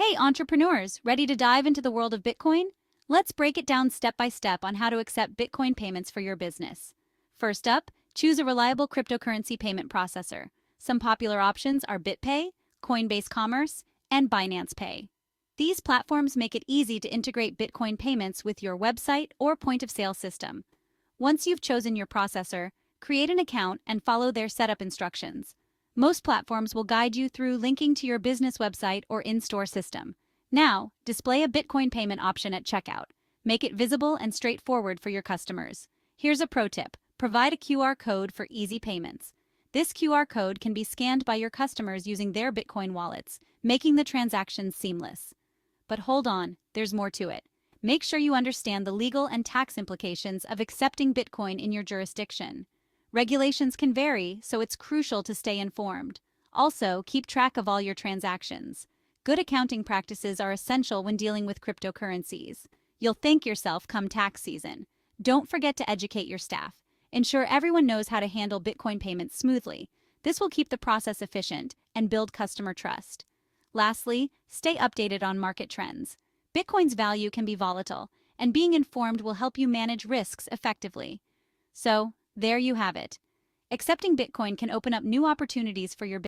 Hey, entrepreneurs, ready to dive into the world of Bitcoin? Let's break it down step by step on how to accept Bitcoin payments for your business. First up, choose a reliable cryptocurrency payment processor. Some popular options are BitPay, Coinbase Commerce, and Binance Pay. These platforms make it easy to integrate Bitcoin payments with your website or point of sale system. Once you've chosen your processor, create an account and follow their setup instructions. Most platforms will guide you through linking to your business website or in-store system. Now, display a Bitcoin payment option at checkout. Make it visible and straightforward for your customers. Here's a pro tip. Provide a QR code for easy payments. This QR code can be scanned by your customers using their Bitcoin wallets, making the transactions seamless. But hold on, there's more to it. Make sure you understand the legal and tax implications of accepting Bitcoin in your jurisdiction. Regulations can vary, so it's crucial to stay informed. Also, keep track of all your transactions. Good accounting practices are essential when dealing with cryptocurrencies. You'll thank yourself come tax season. Don't forget to educate your staff. Ensure everyone knows how to handle Bitcoin payments smoothly. This will keep the process efficient and build customer trust. Lastly, stay updated on market trends. Bitcoin's value can be volatile, and being informed will help you manage risks effectively. So, there you have it. Accepting Bitcoin can open up new opportunities for your